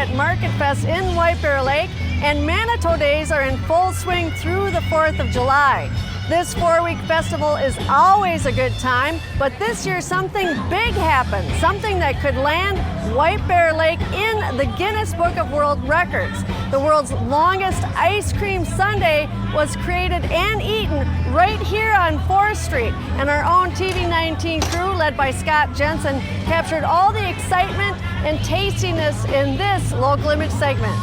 at Marketfest in White Bear Lake, and Manitou Days are in full swing through the 4th of July. This 4-week festival is always a good time, but this year something big happened, something that could land White Bear Lake in the Guinness Book of World Records. The world's longest ice cream sundae was created and eaten right here on 4th Street, and our own TV19 crew, led by Scott Jensen, captured all the excitement and tastiness in this local image segment.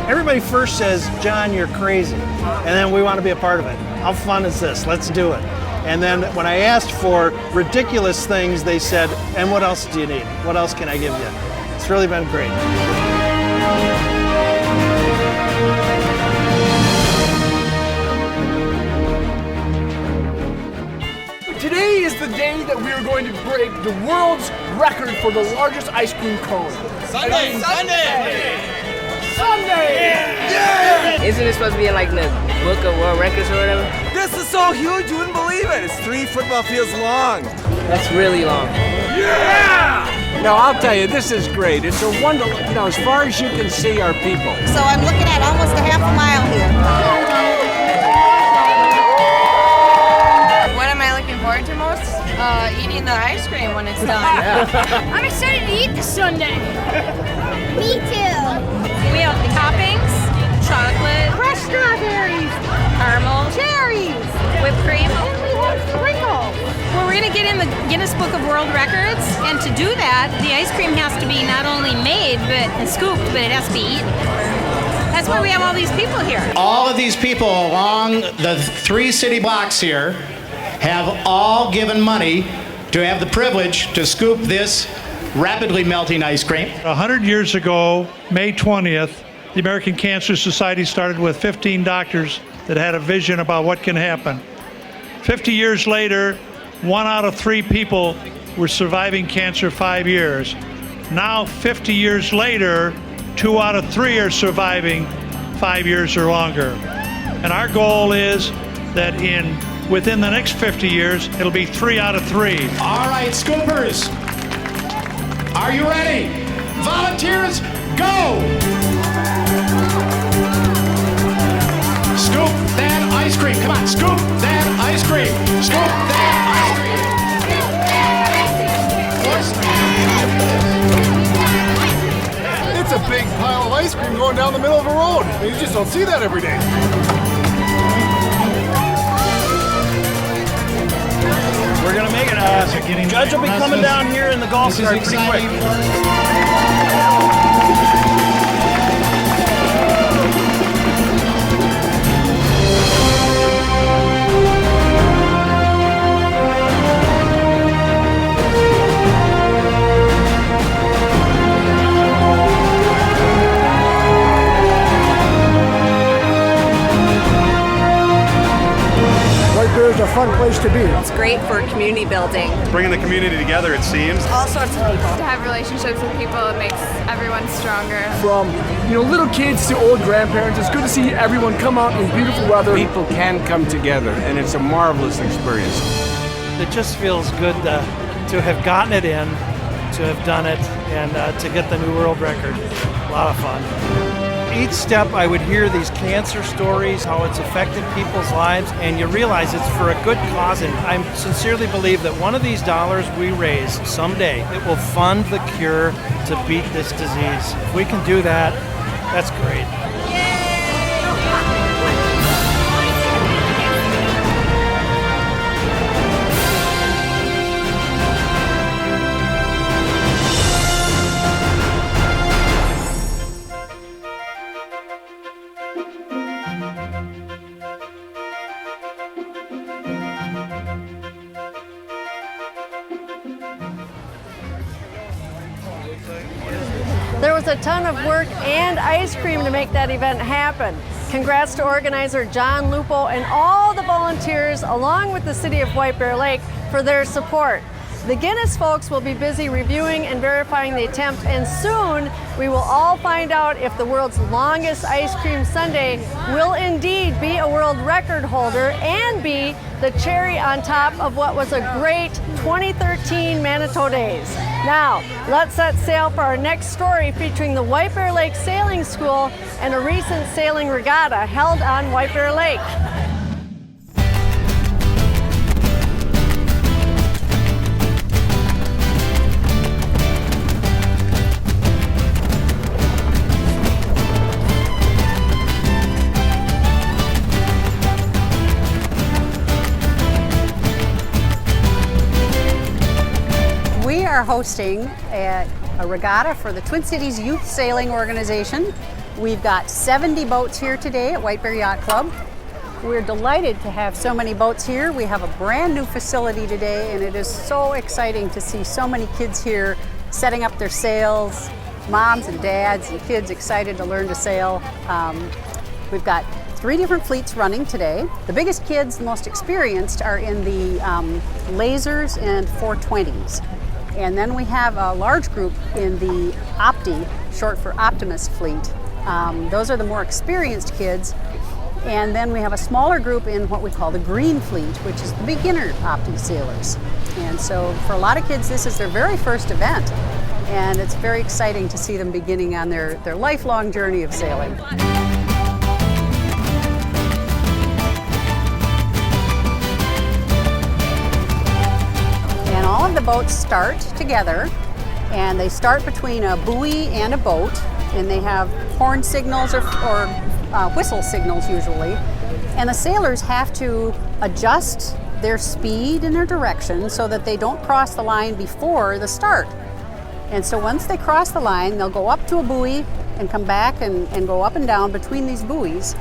Everybody first says, John, you're crazy. And then we want to be a part of it. How fun is this? Let's do it. And then when I asked for ridiculous things, they said, and what else do you need? What else can I give you? It's really been great. Today is the day that we are going to break the world's record for the largest ice cream cone. Sunday! Yeah! Isn't it supposed to be in like the Book of World Records or whatever? This is so huge, you wouldn't believe it. It's 3 football fields long. That's really long. Yeah! No, I'll tell you, this is great. It's a wonder, as far as you can see are people. So I'm looking at almost a half a mile here. What am I looking forward to most? Eating the ice cream when it's done. I'm excited to eat the sundae. Me too. We have toppings, chocolate, Fresh strawberries, caramel, cherries, whipped cream. and we have sprinkles. Well, we're going to get in the Guinness Book of World Records, and to do that, the ice cream has to be not only made and scooped, but it has to be eaten. That's why we have all these people here. All of these people along the 3 city blocks here have all given money to have the privilege to scoop this rapidly melting ice cream. 100 years ago, May 20th, the American Cancer Society started with 15 doctors that had a vision about what can happen. 50 years later, 1 out of 3 people were surviving cancer 5 years. Now, 50 years later, 2 out of 3 are surviving 5 years or longer. And our goal is that within the next 50 years, it'll be 3 out of 3. All right, scoopers, are you ready? Volunteers, go! Scoop that ice cream. Come on, scoop that ice cream. Scoop that ice It's a big pile of ice cream going down the middle of a road. You just don't see that every day. We're going to make it. Judge will be coming down here in the golf cart pretty quick. It's a fun place to be. It's great for community building. Bringing the community together, it seems. All sorts of people. To have relationships with people, it makes everyone stronger. From little kids to old grandparents, it's good to see everyone come out in beautiful weather. People can come together, and it's a marvelous experience. It just feels good to have gotten it in, to have done it, and to get the new world record. A lot of fun. Each step I would hear these cancer stories, how it's affected people's lives, and you realize it's for a good cause, and I sincerely believe that one of these dollars we raise someday, it will fund the cure to beat this disease. If we can do that, that's great. There was a ton of work and ice cream to make that event happen. Congrats to organizer John Lupo and all the volunteers along with the City of White Bear Lake for their support. The Guinness folks will be busy reviewing and verifying the attempt, and soon we will all find out if the world's longest ice cream sundae will indeed be a world record holder and be the cherry on top of what was a great 2013 Manitou Days. Now, let's set sail for our next story featuring the White Bear Lake Sailing School and a recent sailing regatta held on White Bear Lake. We are hosting a regatta for the Twin Cities Youth Sailing Organization. We've got 70 boats here today at White Bear Yacht Club. We're delighted to have so many boats here. We have a brand new facility today, and it is so exciting to see so many kids here setting up their sails, moms and dads and kids excited to learn to sail. We've got 3 different fleets running today. The biggest kids, the most experienced, are in the lasers and 420s. And then we have a large group in the Opti, short for Optimus fleet. Those are the more experienced kids. And then we have a smaller group in what we call the Green Fleet, which is the beginner Opti sailors. And so for a lot of kids, this is their very first event. And it's very exciting to see them beginning on their lifelong journey of sailing. And all of the boats start together, and they start between a buoy and a boat, and they have horn signals or whistle signals usually, and the sailors have to adjust their speed and their direction so that they don't cross the line before the start. And so once they cross the line, they'll go up to a buoy and come back and go up and down between these buoys,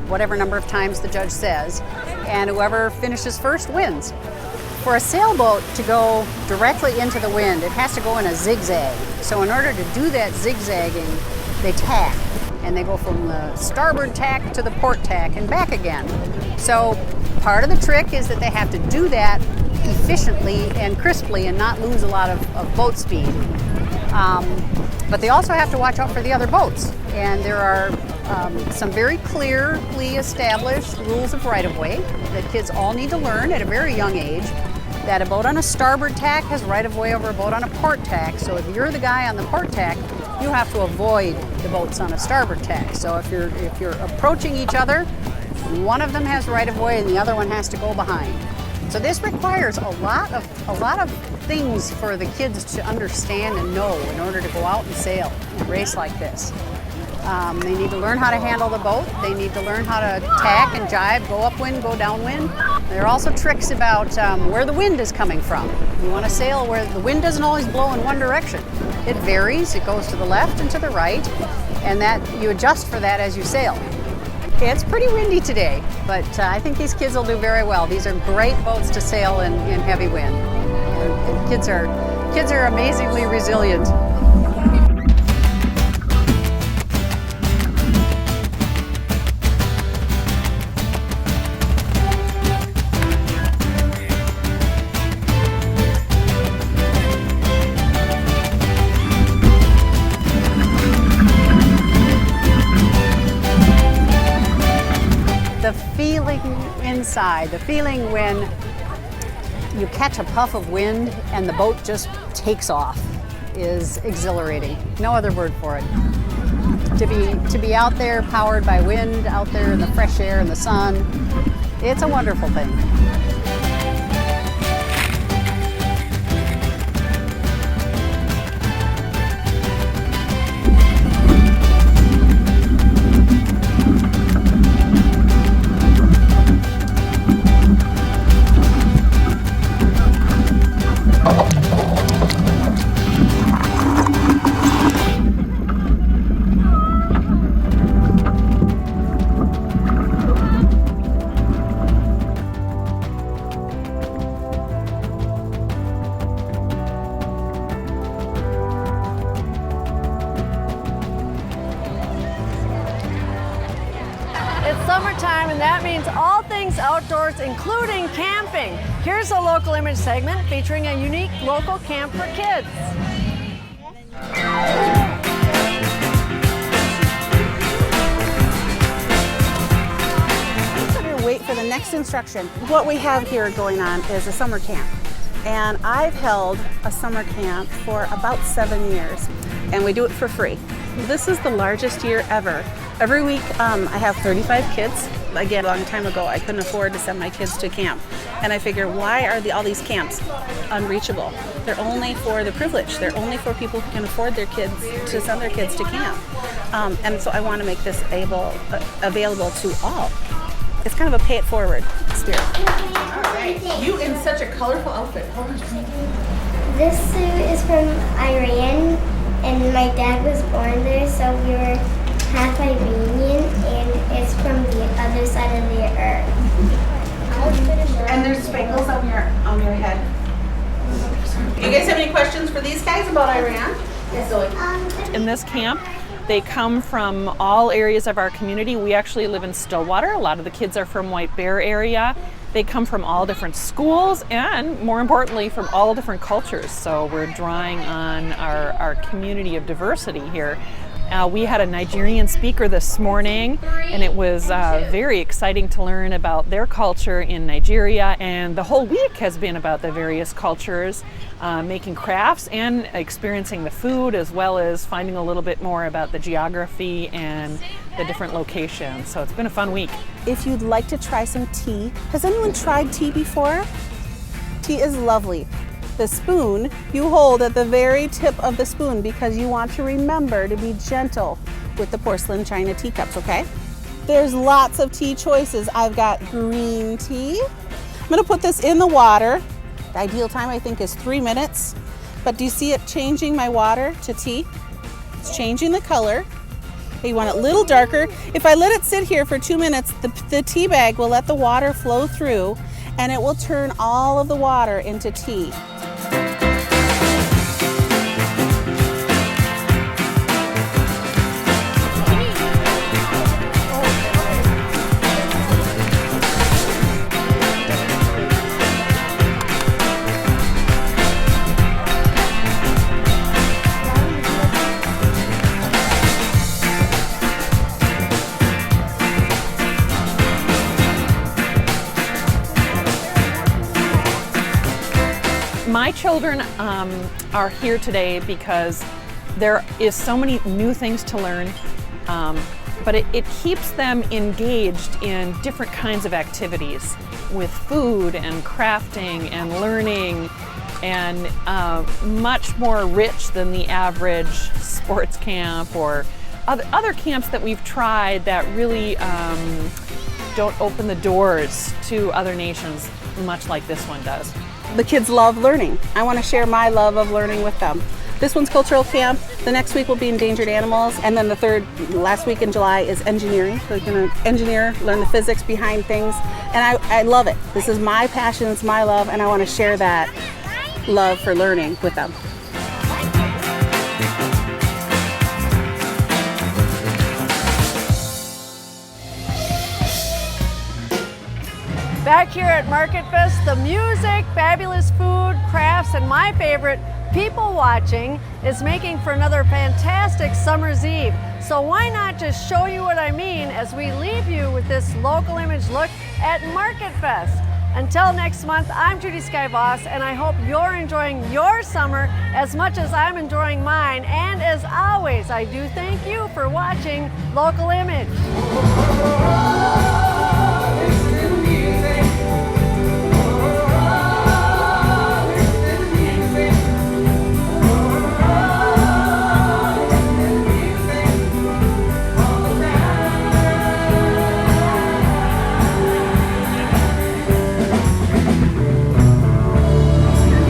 whatever number of times the judge says, and whoever finishes first wins. For a sailboat to go directly into the wind, it has to go in a zigzag. So in order to do that zigzagging, they tack, and they go from the starboard tack to the port tack and back again. So part of the trick is that they have to do that efficiently and crisply and not lose a lot of boat speed. But they also have to watch out for the other boats. And there are some very clearly established rules of right-of-way that kids all need to learn at a very young age. That a boat on a starboard tack has right-of-way over a boat on a port tack. So if you're the guy on the port tack, you have to avoid the boats on a starboard tack. So if you're approaching each other, one of them has right-of-way and the other one has to go behind. So this requires a lot of things for the kids to understand and know in order to go out and sail and race like this. They need to learn how to handle the boat. They need to learn how to tack and jibe, go upwind, go downwind. There are also tricks about where the wind is coming from. You want to sail where the wind doesn't always blow in one direction. It varies. It goes to the left and to the right, and that you adjust for that as you sail. It's pretty windy today, but I think these kids will do very well. These are great boats to sail in heavy wind. And kids are amazingly resilient. The feeling inside, the feeling when you catch a puff of wind and the boat just takes off is exhilarating. No other word for it. To be out there powered by wind, out there in the fresh air and the sun, it's a wonderful thing. that means all things outdoors, including camping. Here's a local image segment featuring a unique local camp for kids. Wait for the next instruction. What we have here going on is a summer camp. And I've held a summer camp for about 7 years. And we do it for free. This is the largest year ever. Every week I have 35 kids. Again, a long time ago I couldn't afford to send my kids to camp. And I figure, why are all these camps unreachable? They're only for the privileged. They're only for people who can afford their kids to send their kids to camp. And so I want to make this available to all. It's kind of a pay it forward spirit. All right. You in such a colorful outfit. This suit is from Iran, and my dad was born there, so we were half Iranian, and it's from the other side of the earth. And there's sprinkles on your head. Do you guys have any questions for these guys about Iran? Yes, Zoe. In this camp, they come from all areas of our community. We actually live in Stillwater. A lot of the kids are from White Bear area. They come from all different schools and, more importantly, from all different cultures. So we're drawing on our community of diversity here. We had a Nigerian speaker this morning, and it was very exciting to learn about their culture in Nigeria. And the whole week has been about the various cultures, making crafts and experiencing the food, as well as finding a little bit more about the geography and the different locations. So it's been a fun week. If you'd like to try some tea, has anyone tried tea before? Tea is lovely. The spoon you hold at the very tip of the spoon because you want to remember to be gentle with the porcelain china teacups, okay? There's lots of tea choices. I've got green tea. I'm gonna put this in the water. The ideal time I think is 3 minutes, but do you see it changing my water to tea? It's changing the color. You want it a little darker. If I let it sit here for 2 minutes, the tea bag will let the water flow through and it will turn all of the water into tea. My children are here today because there is so many new things to learn, but it keeps them engaged in different kinds of activities with food and crafting and learning, and much more rich than the average sports camp or other camps that we've tried that really don't open the doors to other nations much like this one does. The kids love learning. I want to share my love of learning with them. This one's cultural camp. The next week will be endangered animals. And then last week in July is engineering. So they're going to engineer, learn the physics behind things. And I love it. This is my passion, it's my love, and I want to share that love for learning with them. Back here at Marketfest, the music, fabulous food, crafts, and my favorite, people watching, is making for another fantastic summer's eve. So why not just show you what I mean as we leave you with this local image look at Marketfest. Until next month, I'm Jodi Skeie-Voss, and I hope you're enjoying your summer as much as I'm enjoying mine. And as always, I do thank you for watching Local Image.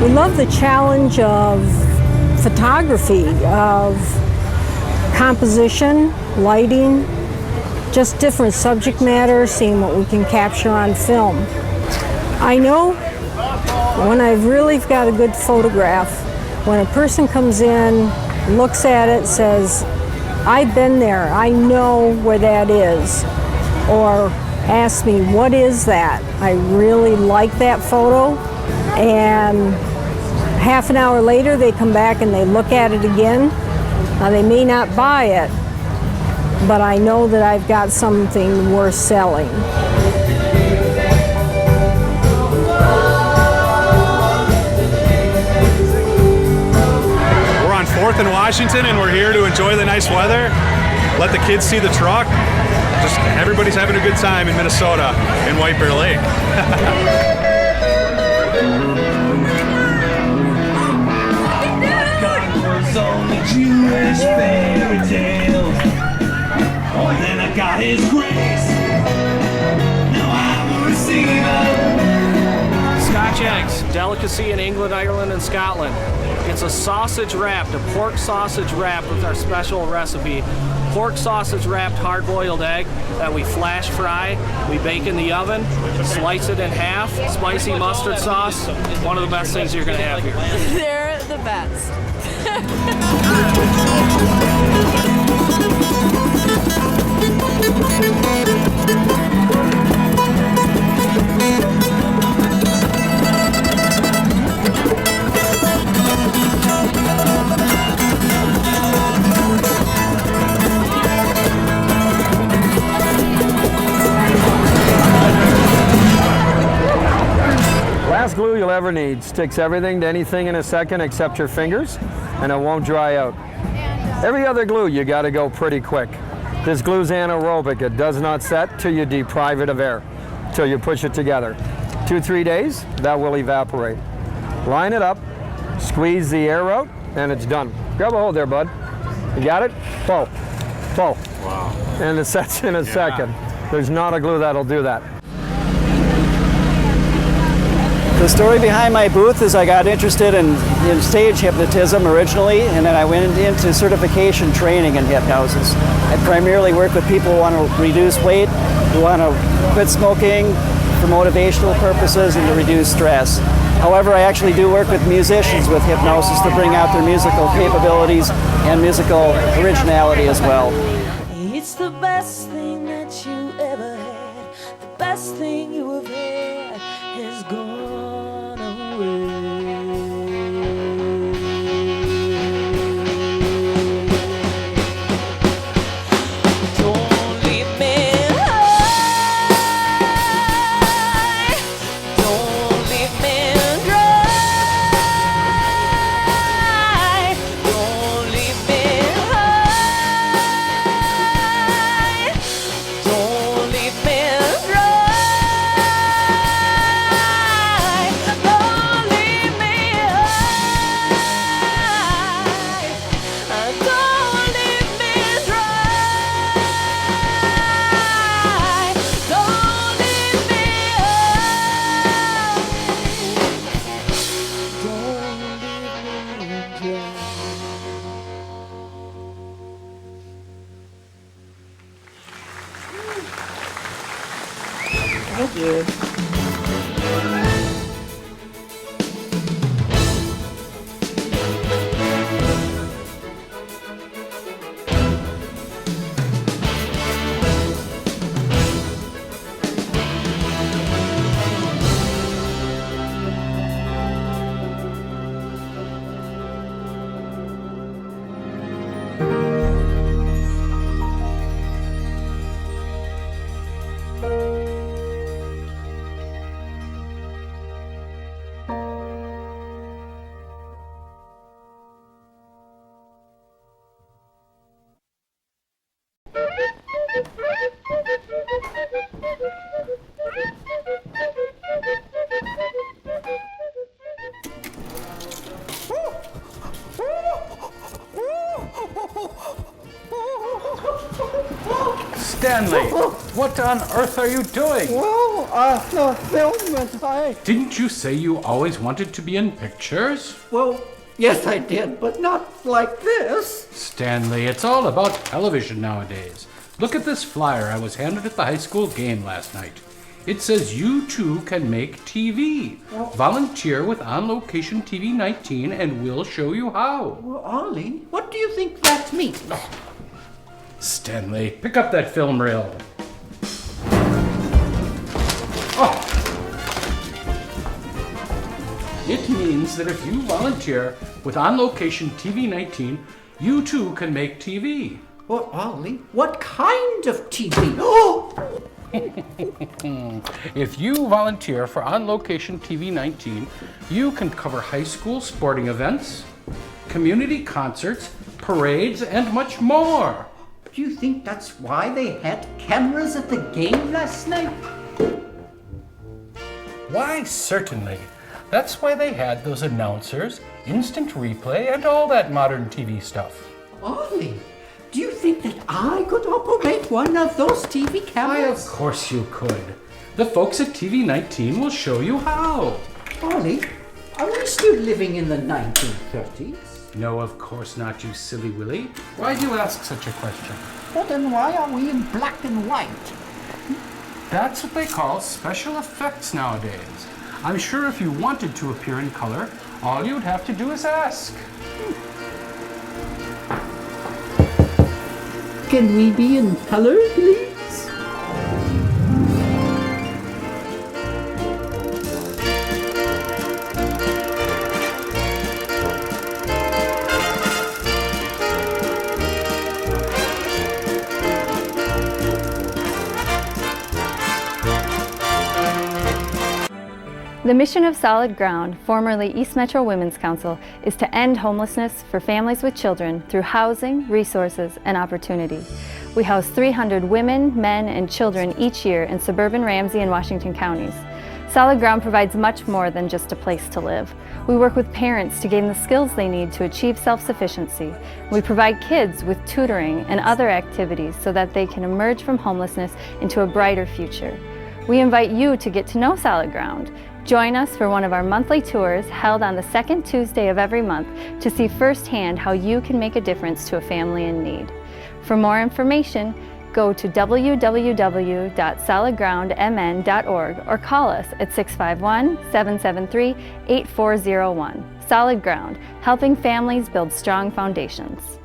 We love the challenge of photography, of composition, lighting, just different subject matter, seeing what we can capture on film. I know when I've really got a good photograph, when a person comes in, looks at it, says, I've been there, I know where that is, or ask me, what is that? I really like that photo. And half an hour later, they come back and they look at it again. Now, they may not buy it, but I know that I've got something worth selling. We're on 4th and Washington, and we're here to enjoy the nice weather. Let the kids see the truck. Just everybody's having a good time in Minnesota in White Bear Lake. Only Jewish fairy tales. Oh, and then I got his grace. Now I'm a receiver. Scotch eggs, delicacy in England, Ireland, and Scotland. It's a sausage wrapped, a pork sausage wrapped with our special recipe. Pork sausage wrapped hard-boiled egg that we flash fry, we bake in the oven, slice it in half, spicy mustard sauce. One of the best things you're gonna have here. They're the best. Last glue you'll ever need. Sticks everything to anything in a second except your fingers, and it won't dry out. Every other glue you gotta go pretty quick. This glue's anaerobic. It does not set till you deprive it of air, till you push it together. 2-3 days, that will evaporate. Line it up, squeeze the air out, and it's done. Grab a hold there, bud. You got it? Pull. Pull. Wow. And it sets in a second. There's not a glue that'll do that. The story behind my booth is I got interested in stage hypnotism originally, and then I went into certification training in hypnosis. I primarily work with people who want to reduce weight, who want to quit smoking for motivational purposes and to reduce stress. However, I actually do work with musicians with hypnosis to bring out their musical capabilities and musical originality as well. It's the best thing that you ever had. The best thing you have had has gone away. Don't leave me high. Don't leave me dry. Don't leave me high. Don't leave me dry. Don't leave me high. Don't leave me dry. Don't leave me Thank you. Stanley, what on earth are you doing? Well, the film was Didn't you say you always wanted to be in pictures? Well, yes I did, but not like this. Stanley, it's all about television nowadays. Look at this flyer I was handed at the high school game last night. It says you too can make TV. Volunteer with On Location TV 19 and we'll show you how. Well, Ollie, what do you think that means? Stanley, pick up that film reel. It means that if you volunteer with On Location TV 19, you too can make TV. Well, Ollie, what kind of TV? Oh! If you volunteer for On Location TV 19, you can cover high school sporting events, community concerts, parades, and much more. Do you think that's why they had cameras at the game last night? Why, certainly. That's why they had those announcers, instant replay, and all that modern TV stuff. Ollie, do you think that I could operate one of those TV cameras? Why, of course you could. The folks at TV 19 will show you how. Ollie, are we still living in the 1930s? No, of course not, you silly Willy. Why do you ask such a question? Well, then why are we in black and white? That's what they call special effects nowadays. I'm sure if you wanted to appear in color, all you'd have to do is ask. Can we be in color, please? The mission of Solid Ground, formerly East Metro Women's Council, is to end homelessness for families with children through housing, resources, and opportunity. We house 300 women, men, and children each year in suburban Ramsey and Washington counties. Solid Ground provides much more than just a place to live. We work with parents to gain the skills they need to achieve self-sufficiency. We provide kids with tutoring and other activities so that they can emerge from homelessness into a brighter future. We invite you to get to know Solid Ground. Join us for one of our monthly tours held on the second Tuesday of every month to see firsthand how you can make a difference to a family in need. For more information, go to www.solidgroundmn.org or call us at 651-773-8401. Solid Ground, helping families build strong foundations.